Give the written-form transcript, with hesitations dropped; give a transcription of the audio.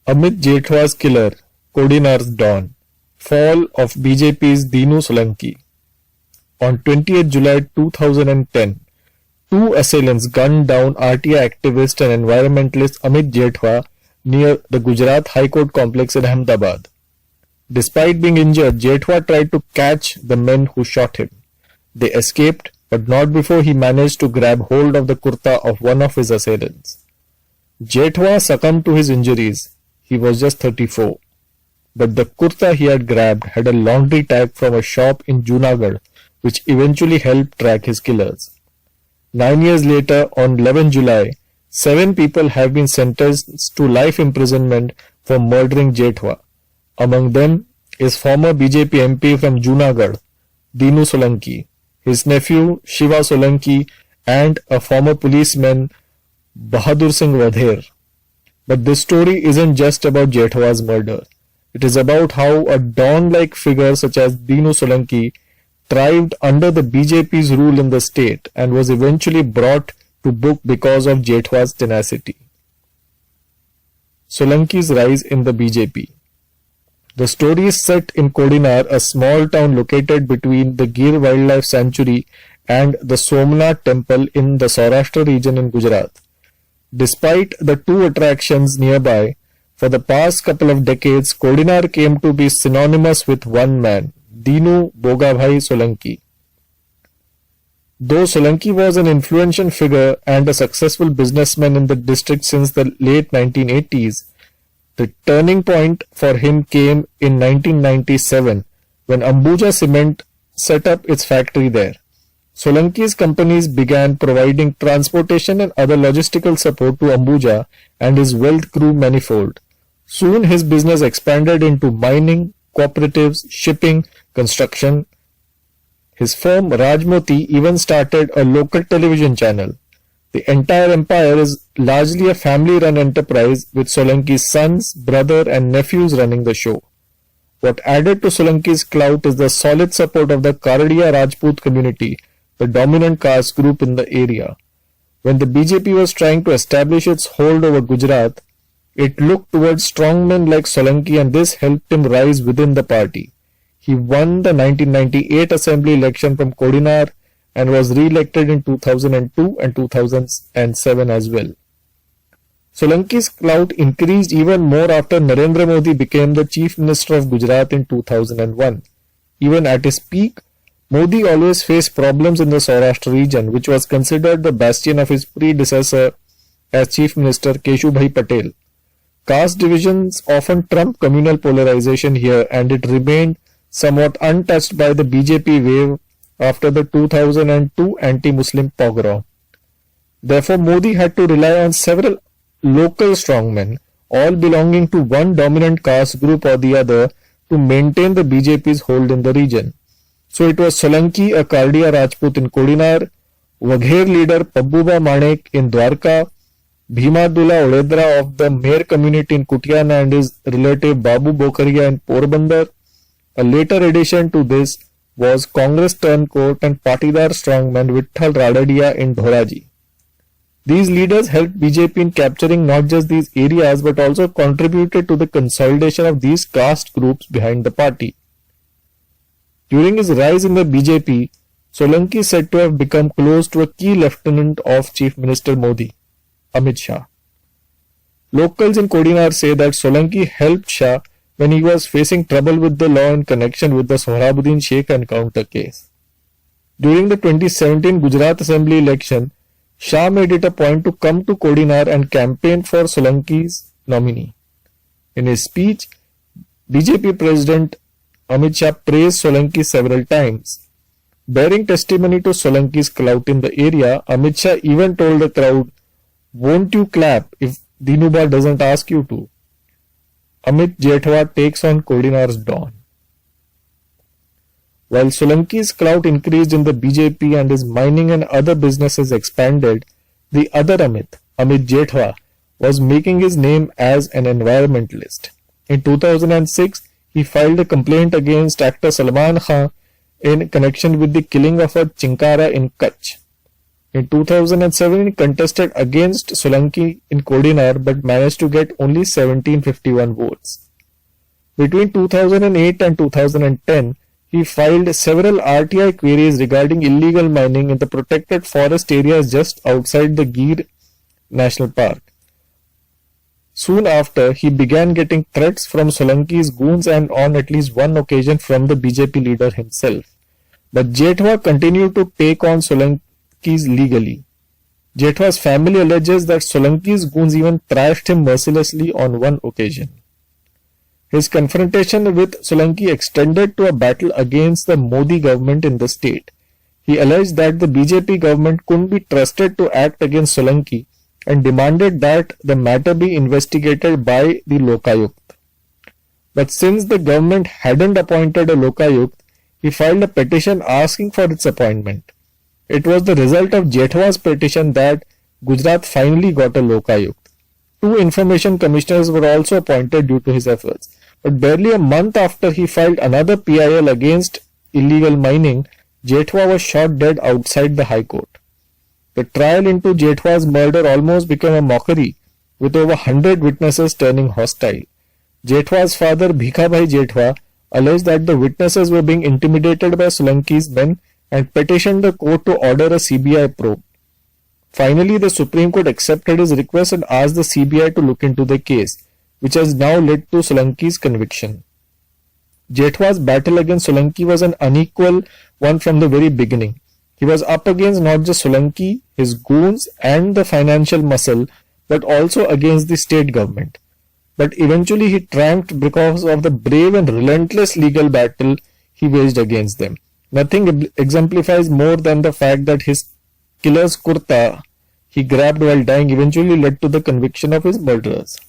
Amit Jethwa's killer, Kodinar's Don. Fall of BJP's Dinu Solanki. On 20th July 2010, two assailants gunned down RTI activist and environmentalist Amit Jethwa near the Gujarat High Court complex in Ahmedabad. Despite being injured, Jethwa tried to catch the men who shot him. They escaped, but not before he managed to grab hold of the kurta of one of his assailants. Jethwa succumbed to his injuries. He was just 34. But the kurta he had grabbed had a laundry tag from a shop in Junagadh, which eventually helped track his killers. 9 years later, on 11 July, 7 people have been sentenced to life imprisonment for murdering Jethwa. Among them is former BJP MP from Junagadh, Dinu Solanki, his nephew Shiva Solanki, and a former policeman, Bahadur Singh Vadher. But this story isn't just about Jethwa's murder. It is about how a Don-like figure such as Dinu Solanki thrived under the BJP's rule in the state and was eventually brought to book because of Jethwa's tenacity. Solanki's rise in the BJP. The story is set in Kodinar, a small town located between the Gir Wildlife Sanctuary and the Somnath Temple in the Saurashtra region in Gujarat. Despite the two attractions nearby, for the past couple of decades, Kodinar came to be synonymous with one man, Dinu Bogabhai Solanki. Though Solanki was an influential figure and a successful businessman in the district since the late 1980s, the turning point for him came in 1997 when Ambuja Cement set up its factory there. Solanki's companies began providing transportation and other logistical support to Ambuja, and his wealth grew manifold. Soon his business expanded into mining, cooperatives, shipping, construction. His firm Rajmoti even started a local television channel. The entire empire is largely a family-run enterprise with Solanki's sons, brother and nephews running the show. What added to Solanki's clout is the solid support of the Karadiya Rajput community, the dominant caste group in the area. When the BJP was trying to establish its hold over Gujarat, it looked towards strongmen like Solanki, and this helped him rise within the party. He won the 1998 assembly election from Kodinar and was re-elected in 2002 and 2007 as well. Solanki's clout increased even more after Narendra Modi became the Chief Minister of Gujarat in 2001. Even at his peak, Modi always faced problems in the Saurashtra region, which was considered the bastion of his predecessor as Chief Minister Keshubhai Patel. Caste divisions often trumped communal polarization here, and it remained somewhat untouched by the BJP wave after the 2002 anti-Muslim pogrom. Therefore, Modi had to rely on several local strongmen, all belonging to one dominant caste group or the other, to maintain the BJP's hold in the region. So it was Solanki, a Kardiya Rajput in Kodinar, Wagher leader Pabbuba Manek in Dwarka, Bhimadullah Odedra of the Mehr community in Kutiana and his relative Babu Bokaria in Porbandar. A later addition to this was Congress turncoat and Patidar strongman Vitthal Radadia in Dhoraji. These leaders helped BJP in capturing not just these areas but also contributed to the consolidation of these caste groups behind the party. During his rise in the BJP, Solanki is said to have become close to a key lieutenant of Chief Minister Modi, Amit Shah. Locals in Kodinar say that Solanki helped Shah when he was facing trouble with the law in connection with the Sohrabuddin Sheikh encounter case. During the 2017 Gujarat Assembly election, Shah made it a point to come to Kodinar and campaign for Solanki's nominee. In his speech, BJP President Amit Shah praised Solanki several times. Bearing testimony to Solanki's clout in the area, Amit Shah even told the crowd, "Won't you clap if Dinuba doesn't ask you to?" Amit Jethwa takes on Kodinar's Don. While Solanki's clout increased in the BJP and his mining and other businesses expanded, the other Amit, Amit Jethwa, was making his name as an environmentalist. In 2006, he filed a complaint against actor Salman Khan in connection with the killing of a chinkara in Kutch. In 2007, he contested against Solanki in Kodinar but managed to get only 1751 votes. Between 2008 and 2010, he filed several RTI queries regarding illegal mining in the protected forest areas just outside the Gir National Park. Soon after, he began getting threats from Solanki's goons and on at least one occasion from the BJP leader himself. But Jethwa continued to take on Solanki's legally. Jethwa's family alleges that Solanki's goons even thrashed him mercilessly on one occasion. His confrontation with Solanki extended to a battle against the Modi government in the state. He alleged that the BJP government couldn't be trusted to act against Solanki and demanded that the matter be investigated by the Lokayukt. But since the government hadn't appointed a Lokayukt, he filed a petition asking for its appointment. It was the result of Jethwa's petition that Gujarat finally got a Lokayukt. 2 information commissioners were also appointed due to his efforts. But barely a month after he filed another PIL against illegal mining, Jethwa was shot dead outside the High Court. The trial into Jethwa's murder almost became a mockery, with over 100 witnesses turning hostile. Jethwa's father, Bhikhabhai Jethwa, alleged that the witnesses were being intimidated by Solanki's men and petitioned the court to order a CBI probe. Finally, the Supreme Court accepted his request and asked the CBI to look into the case, which has now led to Solanki's conviction. Jethwa's battle against Solanki was an unequal one from the very beginning. He was up against not just Solanki, his goons and the financial muscle, but also against the state government. But eventually he triumphed because of the brave and relentless legal battle he waged against them. Nothing exemplifies more than the fact that his killer's kurta he grabbed while dying eventually led to the conviction of his murderers.